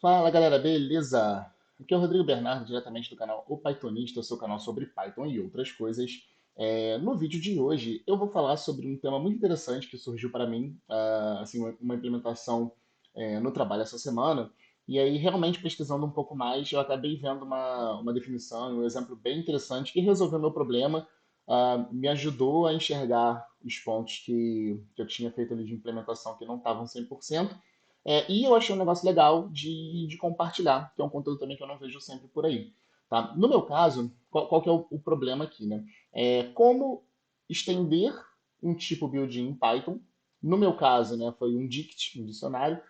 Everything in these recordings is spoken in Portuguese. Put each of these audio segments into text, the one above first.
Fala galera, beleza? Aqui é o Rodrigo Bernardo, diretamente do canal O Pythonista, o seu canal sobre Python e outras coisas. No vídeo de hoje eu vou falar sobre um tema muito interessante que surgiu para mim, assim, uma implementação no trabalho essa semana. E aí, realmente pesquisando um pouco mais, eu acabei vendo uma definição, um exemplo bem interessante que resolveu meu problema, me ajudou a enxergar os pontos que eu tinha feito ali de implementação que não estavam 100%. E eu achei um negócio legal de compartilhar, que é um conteúdo também que eu não vejo sempre por aí. Tá? No meu caso, qual que é o problema aqui, né? Como estender um tipo build-in em Python. No meu caso, né, foi um dict, um dicionário,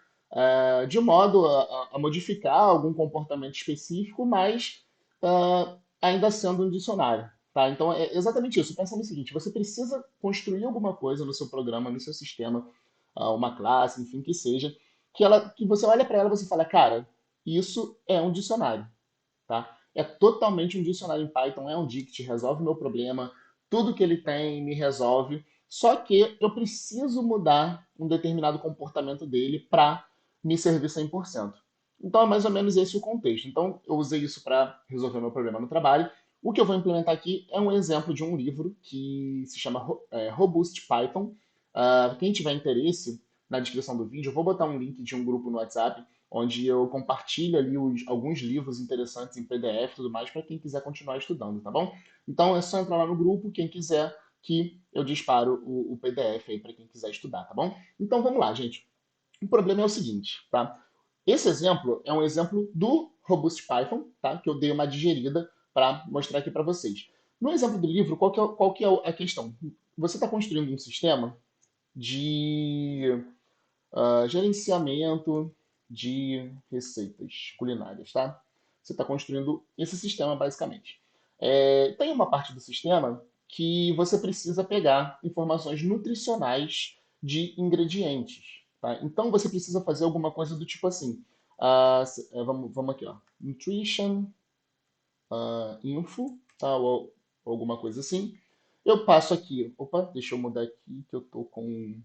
de modo a modificar algum comportamento específico, mas ainda sendo um dicionário. Tá? Então é exatamente isso. Pensa no seguinte: você precisa construir alguma coisa no seu programa, no seu sistema, uma classe, enfim, que seja, que você olha para ela e você fala, cara, isso é um dicionário, tá? É totalmente um dicionário em Python, é um dict, resolve meu problema, tudo que ele tem me resolve, só que eu preciso mudar um determinado comportamento dele para me servir 100%. Então é mais ou menos esse o contexto. Então eu usei isso para resolver meu problema no trabalho. O que eu vou implementar aqui é um exemplo de um livro que se chama Robust Python. Quem tiver interesse, na descrição do vídeo, eu vou botar um link de um grupo no WhatsApp onde eu compartilho ali alguns livros interessantes em PDF e tudo mais para quem quiser continuar estudando, tá bom? Então é só entrar lá no grupo, quem quiser, que eu disparo o PDF aí para quem quiser estudar, tá bom? Então vamos lá, gente. O problema é o seguinte, tá? Esse exemplo é um exemplo do Robust Python, tá? Que eu dei uma digerida para mostrar aqui para vocês. No exemplo do livro, qual que é a questão? Você está construindo um sistema de gerenciamento de receitas culinárias, tá? Você está construindo esse sistema basicamente. Tem uma parte do sistema que você precisa pegar informações nutricionais de ingredientes, tá? Então você precisa fazer alguma coisa do tipo assim. Vamos aqui, ó. Nutrition info, tá? Ou alguma coisa assim. Eu passo aqui. Opa, deixa eu mudar aqui que eu tô com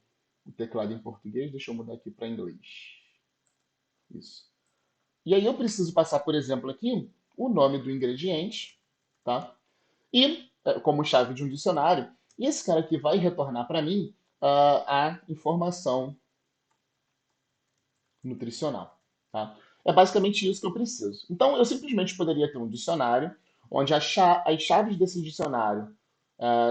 o teclado em português, deixa eu mudar aqui para inglês. Isso. E aí eu preciso passar, por exemplo, aqui o nome do ingrediente, tá? E como chave de um dicionário. E esse cara aqui vai retornar para mim a informação nutricional, tá? É basicamente isso que eu preciso. Então eu simplesmente poderia ter um dicionário onde as chaves desse dicionário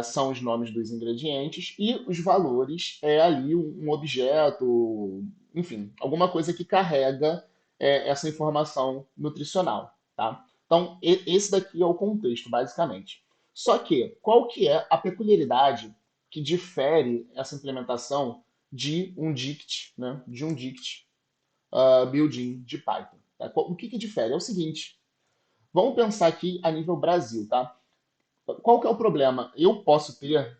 são os nomes dos ingredientes e os valores é ali um objeto, enfim, alguma coisa que carrega essa informação nutricional, tá? Então, esse daqui é o contexto, basicamente. Só que, qual que é a peculiaridade que difere essa implementação de um dict, né? De um dict build-in de Python, tá? O que que difere? É o seguinte, vamos pensar aqui a nível Brasil, tá? Qual que é o problema? Eu posso ter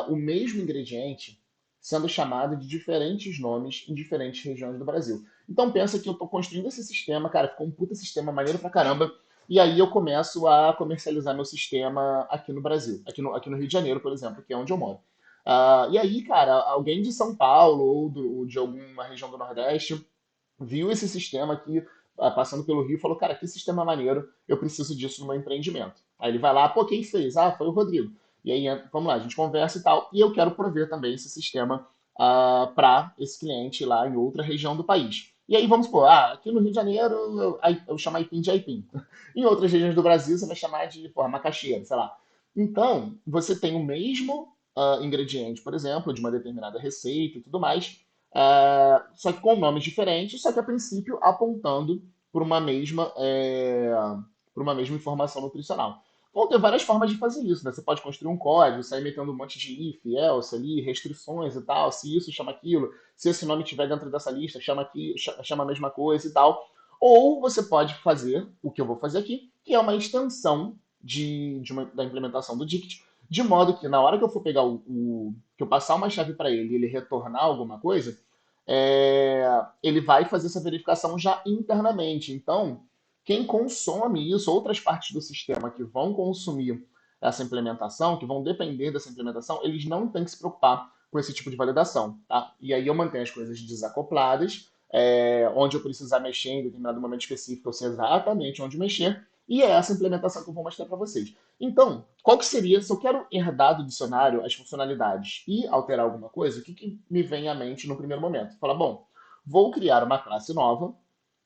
o mesmo ingrediente sendo chamado de diferentes nomes em diferentes regiões do Brasil. Então pensa que eu estou construindo esse sistema, cara, ficou um puta sistema maneiro pra caramba, e aí eu começo a comercializar meu sistema aqui no Brasil, aqui no Rio de Janeiro, por exemplo, que é onde eu moro. E aí, cara, alguém de São Paulo ou de alguma região do Nordeste viu esse sistema aqui passando pelo Rio e falou, cara, que sistema maneiro, eu preciso disso no meu empreendimento. Aí ele vai lá, pô, quem fez? Ah, foi o Rodrigo. E aí, vamos lá, a gente conversa e tal, e eu quero prover também esse sistema para esse cliente lá em outra região do país. E aí vamos supor, aqui no Rio de Janeiro eu chamo aipim de aipim. Em outras regiões do Brasil você vai chamar de, porra, macaxeira, sei lá. Então, você tem o mesmo ingrediente, por exemplo, de uma determinada receita e tudo mais, só que com nomes diferentes, só que a princípio apontando por uma mesma informação nutricional. Vão ter várias formas de fazer isso, né? Você pode construir um código, sair metendo um monte de if, else ali, restrições e tal, se isso chama aquilo, se esse nome estiver dentro dessa lista, chama aqui, chama a mesma coisa e tal. Ou você pode fazer o que eu vou fazer aqui, que é uma extensão da implementação do Dict, de modo que na hora que eu for pegar que eu passar uma chave para ele e ele retornar alguma coisa, ele vai fazer essa verificação já internamente. Então, quem consome isso, outras partes do sistema que vão consumir essa implementação, que vão depender dessa implementação, eles não têm que se preocupar com esse tipo de validação, tá? E aí eu mantenho as coisas desacopladas, onde eu precisar mexer em determinado momento específico, eu sei exatamente onde mexer, e é essa implementação que eu vou mostrar para vocês. Então, qual que seria, se eu quero herdar do dicionário as funcionalidades e alterar alguma coisa, o que, que me vem à mente no primeiro momento? Fala, bom, vou criar uma classe nova,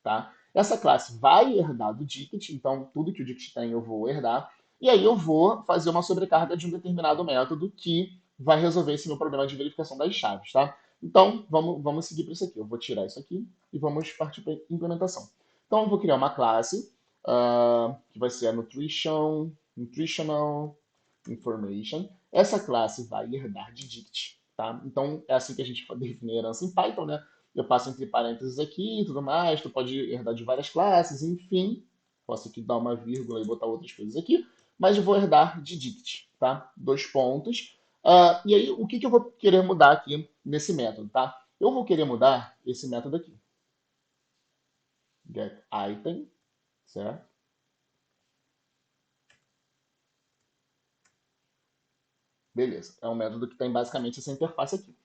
tá? Essa classe vai herdar do Dict, então tudo que o Dict tem eu vou herdar, e aí eu vou fazer uma sobrecarga de um determinado método que vai resolver esse meu problema de verificação das chaves, tá? Então, vamos seguir para isso aqui. Eu vou tirar isso aqui e vamos partir para a implementação. Então, eu vou criar uma classe que vai ser a nutritional information. Essa classe vai herdar de dict, tá? Então, é assim que a gente define a herança em Python, né? Eu passo entre parênteses aqui e tudo mais, tu pode herdar de várias classes, enfim. Posso aqui dar uma vírgula e botar outras coisas aqui, mas eu vou herdar de dict, tá? Dois pontos. E aí, o que, que eu vou querer mudar aqui nesse método, tá? Eu vou querer mudar esse método aqui, getItem, certo? Beleza, é um método que tem basicamente essa interface aqui.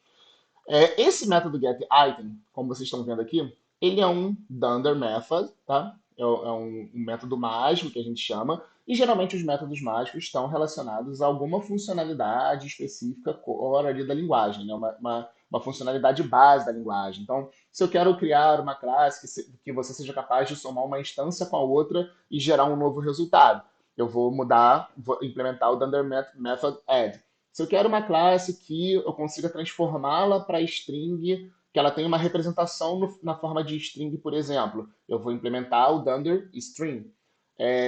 Esse método getItem, como vocês estão vendo aqui, ele é um dunder method, tá? É um método mágico que a gente chama, e geralmente os métodos mágicos estão relacionados a alguma funcionalidade específica core ali da linguagem, né? Uma funcionalidade base da linguagem. Então, se eu quero criar uma classe que você seja capaz de somar uma instância com a outra e gerar um novo resultado, eu vou mudar, vou implementar o dunder method add. Se eu quero uma classe que eu consiga transformá-la para string, que ela tenha uma representação na forma de string, por exemplo, eu vou implementar o dunder string.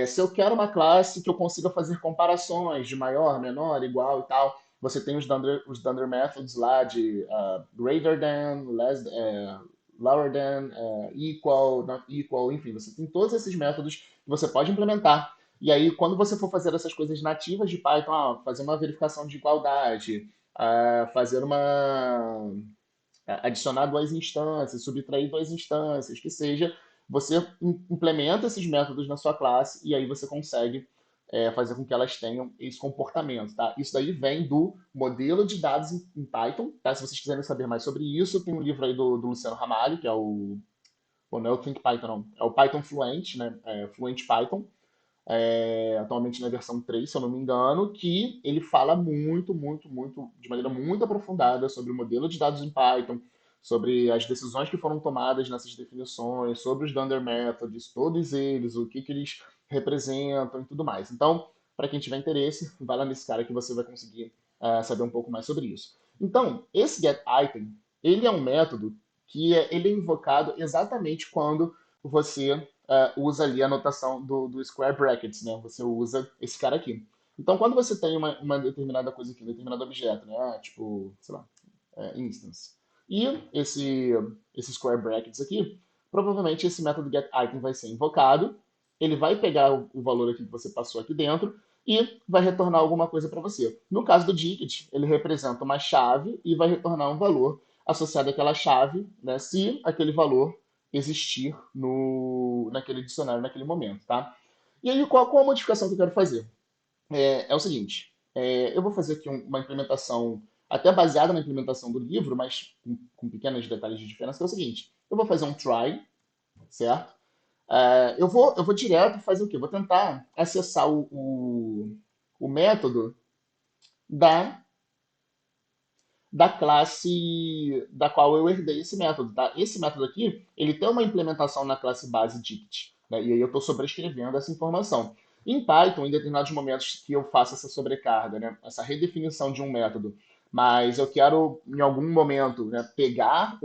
Se eu quero uma classe que eu consiga fazer comparações de maior, menor, igual e tal, você tem os dunder methods lá de greater than, lower than, equal, not equal, enfim, você tem todos esses métodos que você pode implementar. E aí, quando você for fazer essas coisas nativas de Python, fazer uma verificação de igualdade, fazer uma adicionar duas instâncias, subtrair duas instâncias, que seja, você implementa esses métodos na sua classe e aí você consegue fazer com que elas tenham esse comportamento, tá? Isso daí vem do modelo de dados em Python, tá? Se vocês quiserem saber mais sobre isso, tem um livro aí do Luciano Ramalho, que é não é o Think Python, não, é o Python Fluent, né? Fluent Python, atualmente na versão 3, se eu não me engano, que ele fala muito, muito, muito, de maneira muito aprofundada sobre o modelo de dados em Python, sobre as decisões que foram tomadas nessas definições, sobre os dunder methods, todos eles, o que, que eles representam e tudo mais. Então, para quem tiver interesse, vai lá nesse cara que você vai conseguir saber um pouco mais sobre isso. Então, esse getItem, ele é um método que ele é invocado exatamente quando você usa ali a notação do square brackets, né? Você usa esse cara aqui. Então, quando você tem uma determinada coisa aqui, um determinado objeto, né? Tipo, sei lá, instance. E esse square brackets aqui, provavelmente esse método getItem vai ser invocado, ele vai pegar o valor aqui que você passou aqui dentro e vai retornar alguma coisa para você. No caso do Dict, ele representa uma chave e vai retornar um valor associado àquela chave, né, se aquele valor existir naquele dicionário naquele momento, tá? E aí, qual a modificação que eu quero fazer? É o seguinte, eu vou fazer aqui uma implementação até baseada na implementação do livro, mas com pequenos detalhes de diferença, que é o seguinte, eu vou fazer um try, certo? Eu vou direto fazer o quê? Eu vou tentar acessar o método da da classe da qual eu herdei esse método, tá? Esse método aqui, ele tem uma implementação na classe base dict, né? E aí eu estou sobrescrevendo essa informação. Em Python, em determinados momentos que eu faço essa sobrecarga, né? Essa redefinição de um método, mas eu quero, em algum momento, né, pegar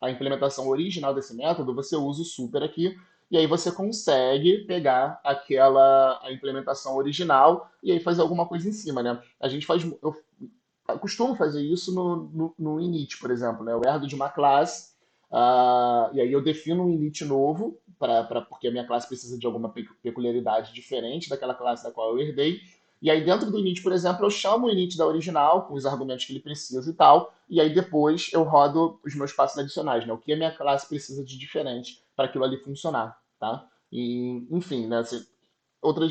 a implementação original desse método, você usa o super aqui, e aí você consegue pegar a implementação original e aí fazer alguma coisa em cima, né? A gente faz, eu costumo fazer isso no init, por exemplo, né? Eu herdo de uma classe, e aí eu defino um init novo, porque a minha classe precisa de alguma peculiaridade diferente daquela classe da qual eu herdei. E aí dentro do init, por exemplo, eu chamo o init da original, com os argumentos que ele precisa e tal, e aí depois eu rodo os meus passos adicionais, né? O que a minha classe precisa de diferente para aquilo ali funcionar, tá? E, enfim, né? Outro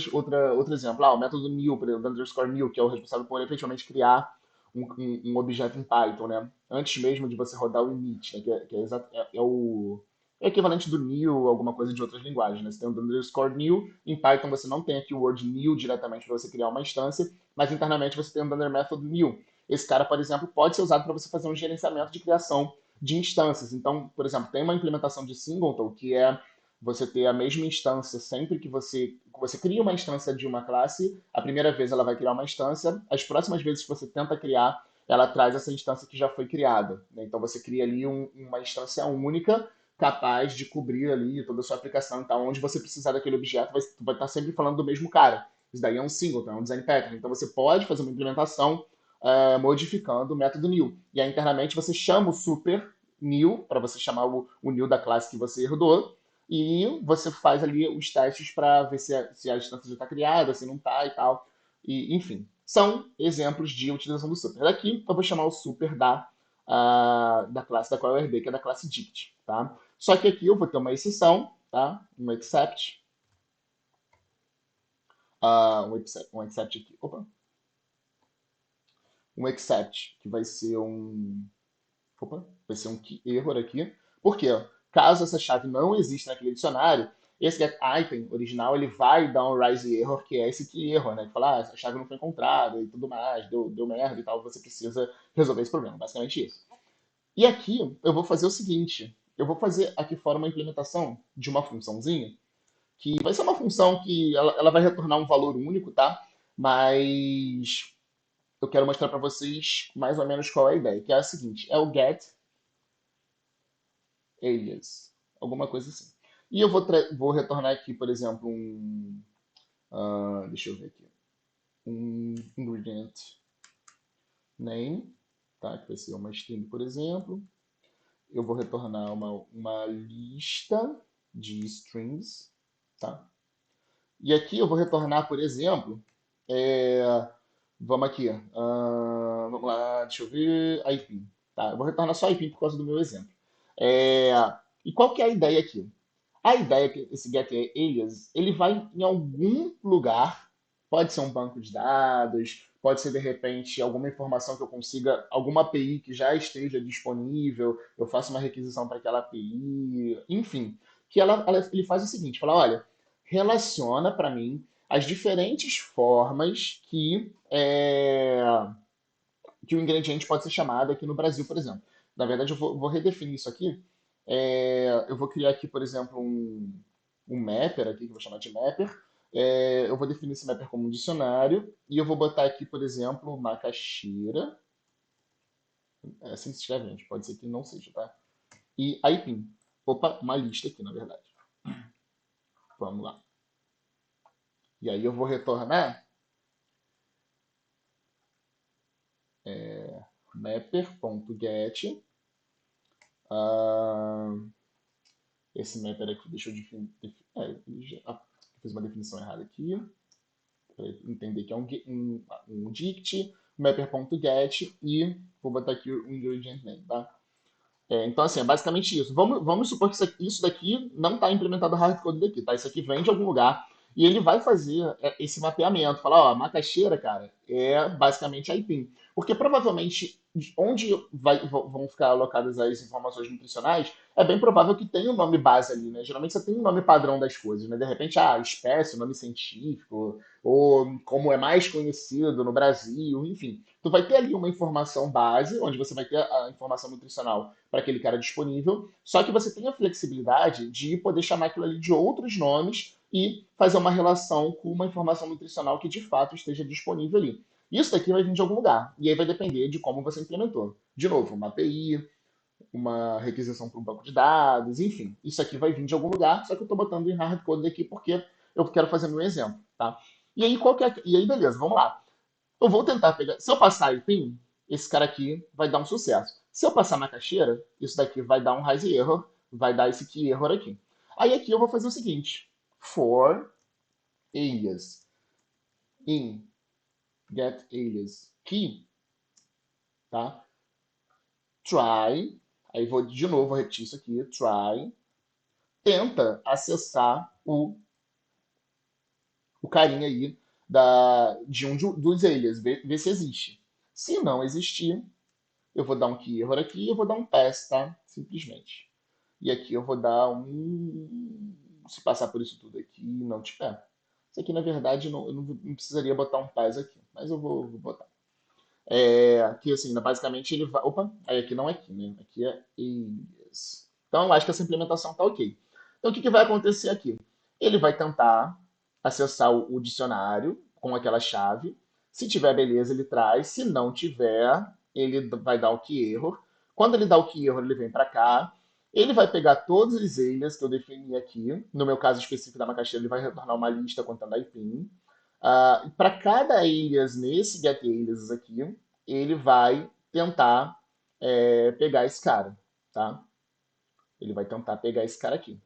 exemplo, o método new, por exemplo, underscore new, que é o responsável por efetivamente criar um objeto em Python, né? Antes mesmo de você rodar o init, né? É o equivalente do new, alguma coisa de outras linguagens, né? Você tem o underscore new, em Python você não tem aqui o word new diretamente para você criar uma instância, mas internamente você tem o under method new. Esse cara, por exemplo, pode ser usado para você fazer um gerenciamento de criação de instâncias. Então, por exemplo, tem uma implementação de singleton, que é você ter a mesma instância sempre que você cria uma instância de uma classe, a primeira vez ela vai criar uma instância, as próximas vezes que você tenta criar, ela traz essa instância que já foi criada, né? Então você cria ali uma instância única, capaz de cobrir ali toda a sua aplicação. Então, onde você precisar daquele objeto, vai estar sempre falando do mesmo cara. Isso daí é um singleton, é um design pattern. Então você pode fazer uma implementação modificando o método new. E aí internamente você chama o super new, para você chamar o new da classe que você herdou, e você faz ali os testes para ver se a instância já está criada, se não está e tal. E, enfim, são exemplos de utilização do super. Aqui eu vou chamar o super da classe da qual eu herdei, que é da classe dict. Tá? Só que aqui eu vou ter uma exceção, tá? Um except. Um except aqui. Opa. Um except, que vai ser um. Opa, vai ser um key error aqui. Por quê? Caso essa chave não exista naquele dicionário, esse get item original ele vai dar um rise error, que é esse key error, né? Que fala, essa chave não foi encontrada e tudo mais, deu merda e tal, você precisa resolver esse problema. Basicamente isso. E aqui eu vou fazer o seguinte: eu vou fazer aqui fora uma implementação de uma funçãozinha, que vai ser uma função que ela vai retornar um valor único, tá? Mas eu quero mostrar para vocês mais ou menos qual é a ideia, que é a seguinte: é o get alias, alguma coisa assim. E eu vou retornar aqui, por exemplo, deixa eu ver aqui, um ingredient name, tá? Que vai ser uma string, por exemplo. Eu vou retornar uma lista de strings, tá? E aqui eu vou retornar, por exemplo, é, vamos aqui, vamos lá, deixa eu ver, IP, tá? Eu vou retornar só IP por causa do meu exemplo. É, e qual que é a ideia aqui? A ideia é que esse get alias, ele vai em algum lugar, pode ser um banco de dados, pode ser de repente alguma informação que eu consiga, alguma API que já esteja disponível, eu faço uma requisição para aquela API, enfim, que ele faz o seguinte, fala, olha, relaciona para mim as diferentes formas que o ingrediente pode ser chamado aqui no Brasil, por exemplo. Na verdade, eu vou redefinir isso aqui. Eu vou criar aqui, por exemplo, um mapper aqui, que eu vou chamar de mapper. Eu vou definir esse mapper como um dicionário e eu vou botar aqui, por exemplo, macaxeira. É assim que se escreve, gente. Pode ser que não seja, tá? E aipim. Opa, uma lista aqui, na verdade. Vamos lá. E aí eu vou retornar mapper.get. Ah, esse mapper aqui, deixa eu definir. Fiz uma definição errada aqui. Para entender que é um dict, mapper.get e vou botar aqui o ingredient name, tá? Então, assim, é basicamente isso. Vamos supor que isso daqui não está implementado hardcode daqui, tá? Isso aqui vem de algum lugar e ele vai fazer esse mapeamento. Falar, ó, a macaxeira, cara, é basicamente a aipim. Porque provavelmente onde vão ficar alocadas as informações nutricionais, é bem provável que tenha um nome base ali, né? Geralmente você tem um nome padrão das coisas, né? De repente, espécie, nome científico, ou como é mais conhecido no Brasil, enfim. Tu vai ter ali uma informação base, onde você vai ter a informação nutricional para aquele cara disponível, só que você tem a flexibilidade de poder chamar aquilo ali de outros nomes e fazer uma relação com uma informação nutricional que de fato esteja disponível ali. Isso daqui vai vir de algum lugar, e aí vai depender de como você implementou. De novo, uma API, uma requisição para um banco de dados, enfim. Isso aqui vai vir de algum lugar, só que eu estou botando em hardcode aqui porque eu quero fazer meu exemplo, tá? E aí, e aí, beleza, vamos lá. Eu vou tentar pegar. Se eu passar IPIN, esse cara aqui vai dar um sucesso. Se eu passar macaxeira, isso daqui vai dar um rise error, vai dar esse key error aqui. Aí aqui eu vou fazer o seguinte: for alias in get alias key, tá? Try, aí vou de novo repetir isso aqui, try, tenta acessar o carinha aí dos alias, vê se existe. Se não existir, eu vou dar um key error aqui e eu vou dar um pass, tá? Simplesmente. E aqui eu vou dar um. Se passar por isso tudo aqui e não tiver. Isso aqui, na verdade, eu não precisaria botar um pass aqui, mas eu vou botar. Aqui, assim, basicamente ele vai. Opa, aí aqui não é aqui, né? Aqui é alias. Então, eu acho que essa implementação tá ok. Então, o que que vai acontecer aqui? Ele vai tentar acessar o dicionário com aquela chave. Se tiver beleza, ele traz. Se não tiver, ele vai dar o key error. Quando ele dá o key error, ele vem para cá. Ele vai pegar todos os alias que eu defini aqui. No meu caso específico da macaxeira, ele vai retornar uma lista contando a IP. Para cada alias nesse get aliases aqui, ele vai tentar pegar esse cara, tá? Ele vai tentar pegar esse cara aqui.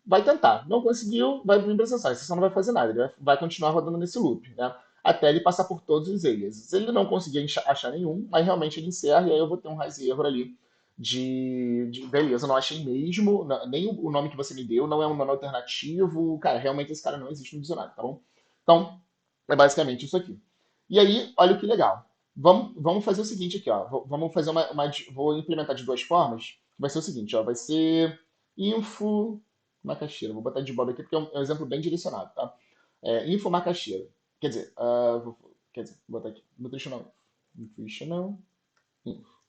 Vai tentar. Não conseguiu, vai vir para a sessão. A sessão não vai fazer nada. Ele vai continuar rodando nesse loop, né? Até ele passar por todos os aliases. Se ele não conseguir achar nenhum, aí realmente ele encerra e aí eu vou ter um raise error ali beleza, não achei mesmo, nem o nome que você me deu não é um nome alternativo. Cara, realmente esse cara não existe no dicionário, tá bom? Então, é basicamente isso aqui. E aí, olha que legal. Vamos fazer o seguinte aqui, ó. Vamos fazer vou implementar de duas formas. Vai ser o seguinte, ó. Vai ser info macaxeira. Vou botar de Bob aqui porque é um exemplo bem direcionado, tá? Info macaxeira. Quer dizer, vou botar aqui. Nutritional. Nutritional info.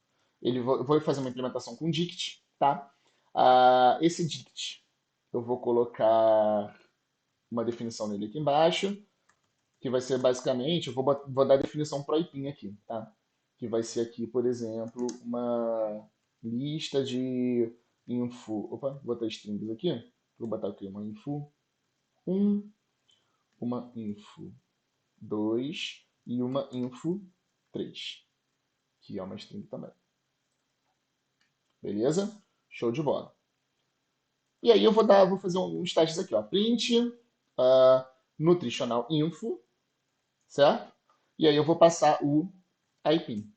Eu vou fazer uma implementação com dict, tá? Esse dict, eu vou colocar uma definição nele aqui embaixo que vai ser basicamente, vou dar a definição pro IPIN aqui, tá? Que vai ser aqui, por exemplo, uma lista de info. Opa, vou botar strings aqui. Vou botar aqui uma info 1, uma info 2 e uma info 3, que é uma string também. Beleza? Show de bola. E aí vou fazer uns testes aqui, ó. Print nutritional info, certo? E aí eu vou passar o IPIN.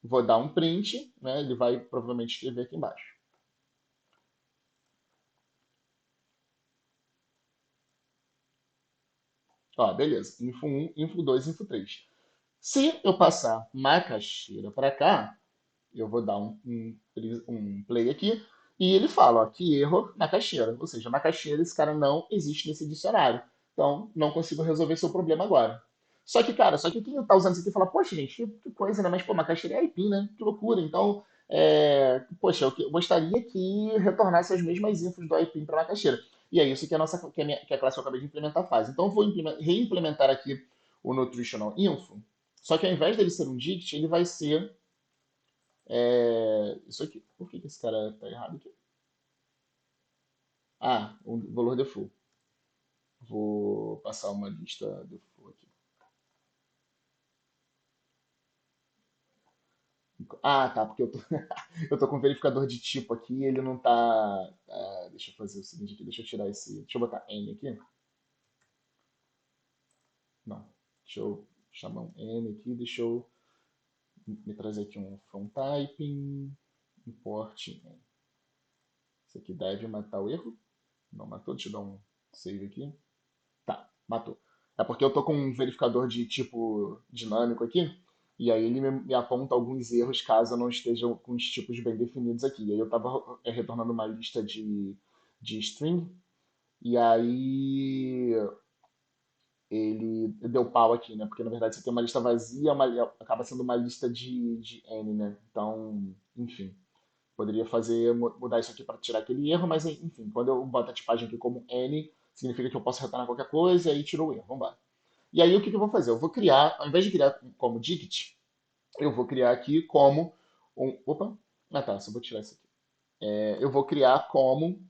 Vou dar um print, né? Ele vai provavelmente escrever aqui embaixo. Ó, beleza. Info 1, info 2, info 3. Se eu passar macaxeira para cá, eu vou dar um play aqui e ele fala, ó, que erro macaxeira. Ou seja, macaxeira, esse cara não existe nesse dicionário. Então, não consigo resolver seu problema agora. Só que quem tá usando isso aqui fala, poxa, gente, que coisa, né? Mas, pô, macaxeira é aipim, né? Que loucura. Então, poxa, eu gostaria que retornasse as mesmas infos do aipim para macaxeira. E é isso que que a classe que eu acabei de implementar faz. Então, eu vou reimplementar aqui o nutritional info. Só que ao invés dele ser um dict, ele vai ser isso aqui. Por que esse cara tá errado aqui? O valor default. Vou passar uma lista default aqui. Tá, porque eu tô com um verificador de tipo aqui e ele não tá. Deixa eu fazer o seguinte aqui, deixa eu tirar esse. Deixa eu botar N aqui. Não. Deixa eu chamar um N aqui, deixa eu me trazer aqui um from typing, import N. Isso aqui deve matar o erro. Não matou, deixa eu dar um save aqui. Tá, matou. É porque eu tô com um verificador de tipo dinâmico aqui, e aí ele me aponta alguns erros caso eu não esteja com os tipos bem definidos aqui. E aí eu tava retornando uma lista de string, e aí ele deu pau aqui, né? Porque na verdade você tem uma lista vazia, acaba sendo uma lista de N, né? Então, enfim. Poderia mudar isso aqui para tirar aquele erro, mas enfim, quando eu boto a tipagem aqui como N, significa que eu posso retornar qualquer coisa e aí tirou o erro. Vamos lá. E aí o que que eu vou fazer? Eu vou criar, ao invés de criar como dict, eu vou criar aqui como Opa! Tá, só vou tirar isso aqui. Eu vou criar como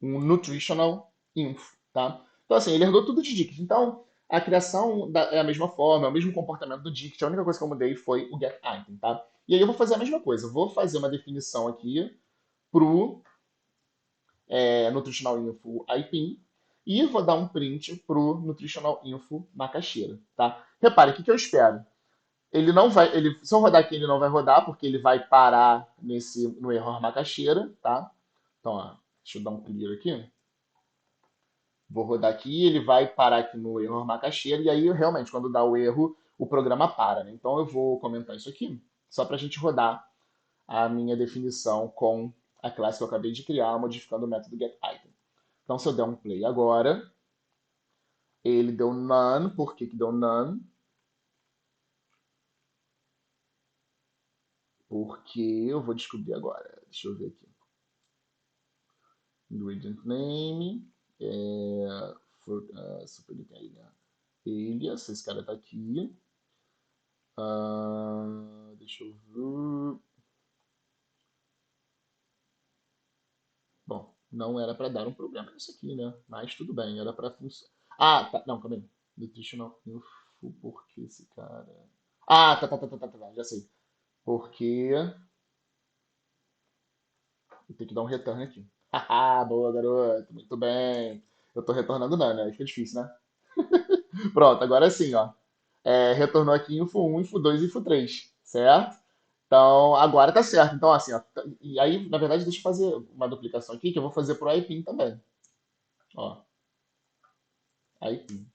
um nutritional info, tá? Então assim, ele herdou tudo de dict. Então a criação é a mesma forma, é o mesmo comportamento do dict. A única coisa que eu mudei foi o get item, tá? E aí eu vou fazer a mesma coisa. Eu vou fazer uma definição aqui pro nutritional info IPIN e vou dar um print pro nutritional info macaxeira, tá? Repare, o que que eu espero? Ele não vai, se eu rodar aqui, ele não vai rodar, porque ele vai parar no erro macaxeira, tá? Então, ó, deixa eu dar um clear aqui. Vou rodar aqui, ele vai parar aqui no erro macaxeira, e aí, realmente, quando dá o erro, o programa para, né? Então eu vou comentar isso aqui, só para a gente rodar a minha definição com a classe que eu acabei de criar, modificando o método getItem. Então, se eu der um play agora, ele deu none. Por que que deu none? Porque eu vou descobrir agora. Deixa eu ver aqui. Ingredient name. Super alias. Esse cara tá aqui. Deixa eu ver. Bom, não era para dar um problema nisso aqui, né? Mas tudo bem, era para funcionar. Ah, tá. Não, calma aí. Nutritional info, por que esse cara. Ah, tá, já sei. Porque eu tenho que dar um return aqui. Haha, boa, garoto. Muito bem. Eu tô retornando não, né? Aí fica difícil, né? Pronto, agora sim, ó. Retornou aqui info 1, info 2 e info 3, certo? Então, agora tá certo. Então, assim, ó. E aí, na verdade, deixa eu fazer uma duplicação aqui que eu vou fazer pro IPIN também. Ó, IPIN.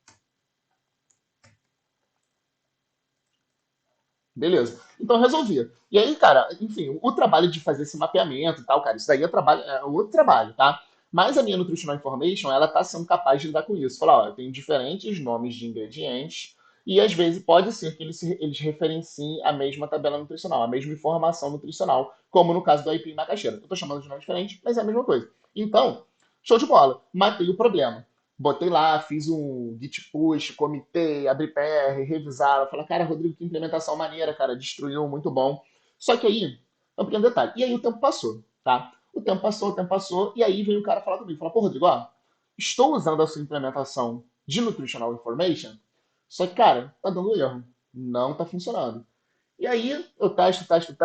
Beleza. Então resolvia. E aí, cara, enfim, o trabalho de fazer esse mapeamento e tal, cara, isso daí é outro trabalho, tá? Mas a minha Nutritional Information, ela tá sendo capaz de lidar com isso. Falar, ó, eu tenho diferentes nomes de ingredientes e às vezes pode ser que eles referenciem a mesma tabela nutricional, a mesma informação nutricional, como no caso do aipim macaxeira. Eu tô chamando de nome diferente, mas é a mesma coisa. Então, show de bola. Matei o problema. Botei lá, fiz um git push, comitê, abri PR, revisava. Falei, cara, Rodrigo, que implementação maneira, cara, destruiu, muito bom. Só que aí, é um pequeno detalhe. E aí o tempo passou, tá? O tempo passou, e aí veio o cara falar comigo. Falar, pô, Rodrigo, ó, estou usando a sua implementação de Nutritional Information, só que, cara, tá dando erro. Não tá funcionando. E aí eu testo, faço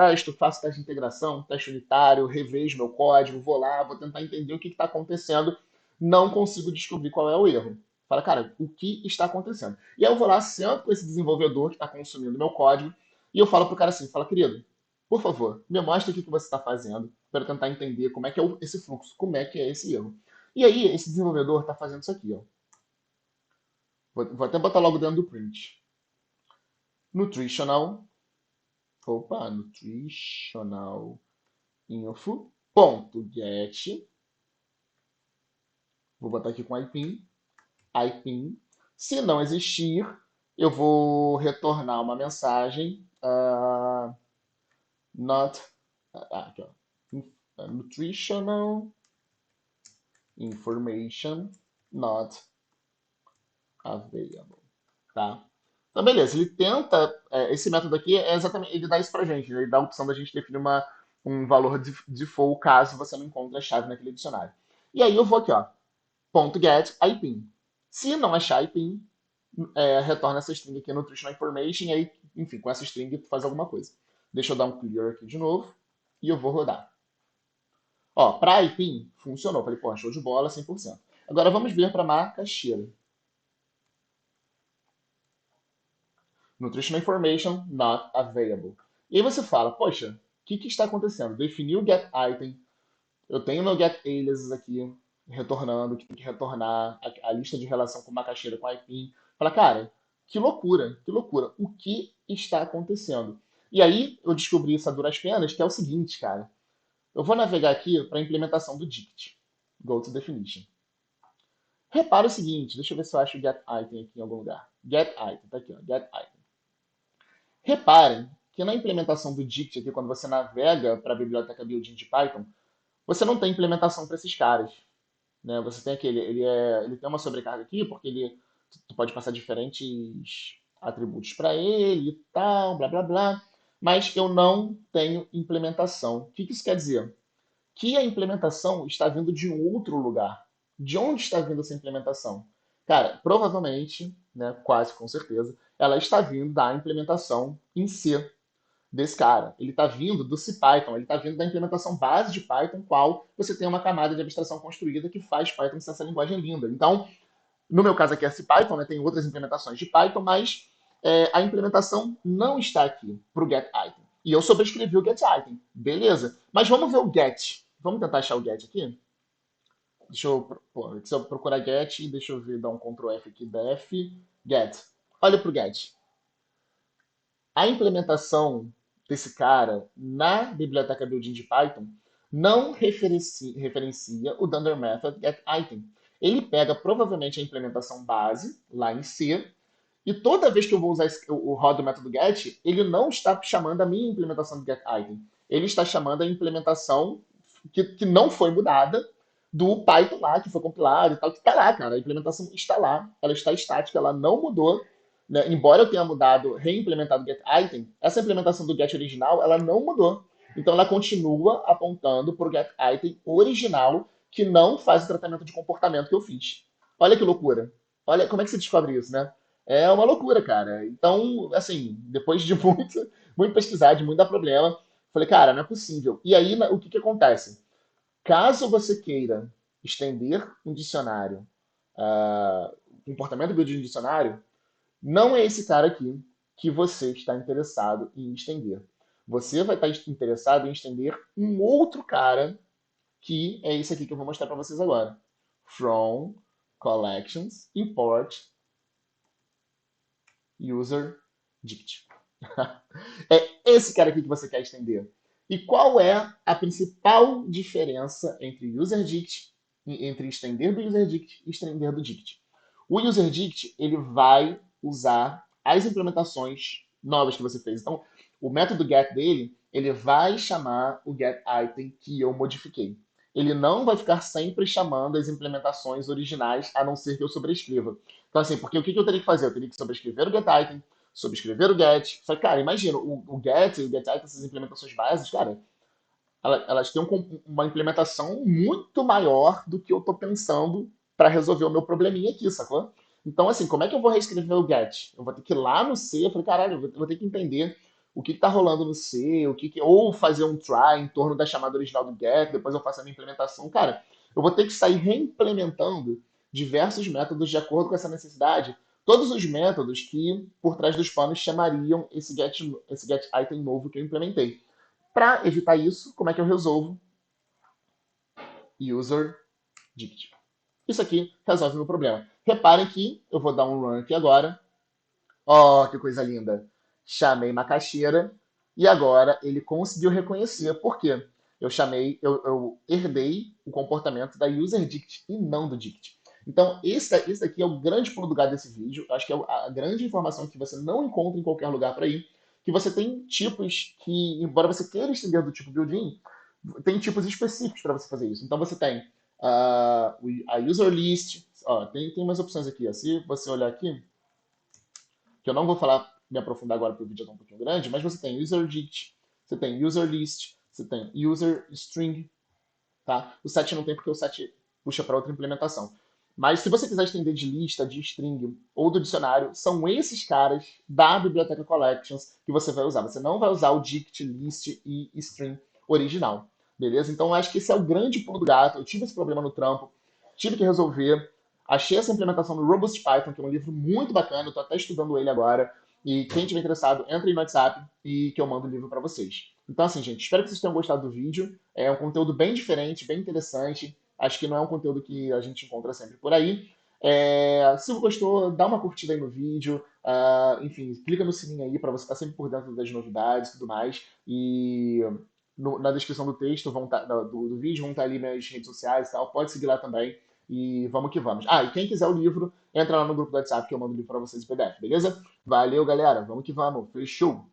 teste de integração, teste unitário, revejo meu código, vou lá, vou tentar entender o que está acontecendo, não consigo descobrir qual é o erro. Fala, cara, o que está acontecendo? E aí eu vou lá, sento com esse desenvolvedor que está consumindo meu código, e eu falo pro cara assim, fala, querido, por favor, me mostra o que você está fazendo, para eu tentar entender como é que é esse fluxo, como é que é esse erro. E aí esse desenvolvedor está fazendo isso aqui, ó. Vou até botar logo dentro do print. Nutritional, nutritional info.get, vou botar aqui com IPIN. Se não existir, eu vou retornar uma mensagem not, aqui, ó, nutritional information not available, tá? Então, beleza, ele tenta, esse método aqui é exatamente, ele dá isso pra gente, né? Ele dá a opção da gente definir um valor de default caso você não encontre a chave naquele dicionário. E aí eu vou aqui, ó, .get IPIN. Se não achar IPIN, retorna essa string aqui no Nutritional Information, e aí, enfim, com essa string tu faz alguma coisa. Deixa eu dar um clear aqui de novo, e eu vou rodar. Ó, para IPIN, funcionou. Falei, pô, show de bola, 100%. Agora vamos ver para macaxeira. Nutritional Information not available. E aí você fala, poxa, o que está acontecendo? Defini o get item, eu tenho meu get aliases aqui, retornando, que tem que retornar a lista de relação com macaxeira, com IPIN. Fala, cara, que loucura, que loucura. O que está acontecendo? E aí eu descobri isso a duras penas, que é o seguinte, cara. Eu vou navegar aqui para a implementação do Dict. Go to definition. Repara o seguinte, deixa eu ver se eu acho o get item aqui em algum lugar. Get item, tá aqui, ó, get item. Reparem que na implementação do Dict aqui, quando você navega para a biblioteca building de Python, você não tem implementação para esses caras, né? Você tem aquele, ele tem uma sobrecarga aqui porque tu pode passar diferentes atributos para ele e tal, blá blá blá, mas eu não tenho implementação. O que isso quer dizer? Que a implementação está vindo de um outro lugar. De onde está vindo essa implementação? Cara, provavelmente, né, quase com certeza, ela está vindo da implementação em C desse cara. Ele está vindo do CPython, ele está vindo da implementação base de Python, qual você tem uma camada de abstração construída que faz Python ser essa linguagem linda. Então, no meu caso aqui é CPython, né, tem outras implementações de Python, mas a implementação não está aqui para o getItem. E eu sobrescrevi o getItem. Beleza. Mas vamos ver o get. Vamos tentar achar o get aqui? Deixa eu procurar get, deixa eu ver, dar um Ctrl F aqui, def, get. Olha pro get. A implementação desse cara na biblioteca built-in de Python não referencia o Dunder Method getItem. Ele pega provavelmente a implementação base, lá em C, e toda vez que eu vou usar o rodo do método get, ele não está chamando a minha implementação do getItem. Ele está chamando a implementação que não foi mudada do Python lá, que foi compilado e tal, que está lá, cara. A implementação está lá, ela está estática, ela não mudou. Né? Embora eu tenha mudado, reimplementado o getItem, essa implementação do get original, ela não mudou. Então ela continua apontando para o getItem original, que não faz o tratamento de comportamento que eu fiz. Olha que loucura. Olha como é que você descobre isso, né? É uma loucura, cara. Então, assim, depois de muito pesquisar, de muito dar problema, falei, cara, não é possível. E aí, o que que acontece? Caso você queira estender um dicionário, comportamento build de um dicionário, não é esse cara aqui que você está interessado em estender. Você vai estar interessado em estender um outro cara, que é esse aqui que eu vou mostrar para vocês agora. From collections import user dict. É esse cara aqui que você quer estender. E qual é a principal diferença entre userdict, entre estender do userdict e estender do dict? O userdict ele vai usar as implementações novas que você fez. Então, o método get dele, ele vai chamar o getItem que eu modifiquei. Ele não vai ficar sempre chamando as implementações originais, a não ser que eu sobrescreva. Então, assim, porque o que eu teria que fazer? Eu teria que sobrescrever o getItem, sobrescrever o get. Só que, cara, imagina, o get e o getItem, essas implementações básicas, cara, elas têm uma implementação muito maior do que eu estou pensando para resolver o meu probleminha aqui, sacou? Então, assim, como é que eu vou reescrever o get? Eu vou ter que ir lá no C, eu falei, caralho, eu vou ter que entender o que está rolando no C, ou fazer um try em torno da chamada original do get, depois eu faço a minha implementação. Cara, eu vou ter que sair reimplementando diversos métodos de acordo com essa necessidade. Todos os métodos que, por trás dos panos, chamariam esse get item novo que eu implementei. Para evitar isso, como é que eu resolvo? User dict. Isso aqui resolve o meu problema. Reparem que eu vou dar um run aqui agora. Ó, oh, que coisa linda. Chamei macaxeira e agora ele conseguiu reconhecer. Por quê? Eu herdei o comportamento da user dict e não do dict. Então, esse daqui é o grande pulo do gato desse vídeo. Acho que é a grande informação que você não encontra em qualquer lugar para ir. Que você tem tipos que, embora você queira estender do tipo built-in, tem tipos específicos para você fazer isso. Então, você tem a user list. Ó, tem umas opções aqui. Ó. Se você olhar aqui, que eu não vou falar, me aprofundar agora porque o vídeo é um pouquinho grande, mas você tem user dict, você tem user list, você tem user string, tá? O set não tem porque o set puxa para outra implementação. Mas se você quiser estender de lista, de string ou do dicionário, são esses caras da biblioteca collections que você vai usar. Você não vai usar o dict, list e string original, beleza? Então eu acho que esse é o grande pulo do gato. Eu tive esse problema no trampo, tive que resolver. Achei essa implementação no Robust Python, que é um livro muito bacana, eu estou até estudando ele agora. E quem tiver interessado, entre no WhatsApp e que eu mando o livro para vocês. Então, assim, gente, espero que vocês tenham gostado do vídeo. É um conteúdo bem diferente, bem interessante. Acho que não é um conteúdo que a gente encontra sempre por aí. Se você gostou, dá uma curtida aí no vídeo. Enfim, clica no sininho aí para você estar sempre por dentro das novidades e tudo mais. E na descrição do texto, do vídeo, vão estar ali minhas redes sociais e tal. Pode seguir lá também. E vamos que vamos. E quem quiser o livro, entra lá no grupo do WhatsApp que eu mando o livro para vocês em PDF, beleza? Valeu, galera. Vamos que vamos. Fechou!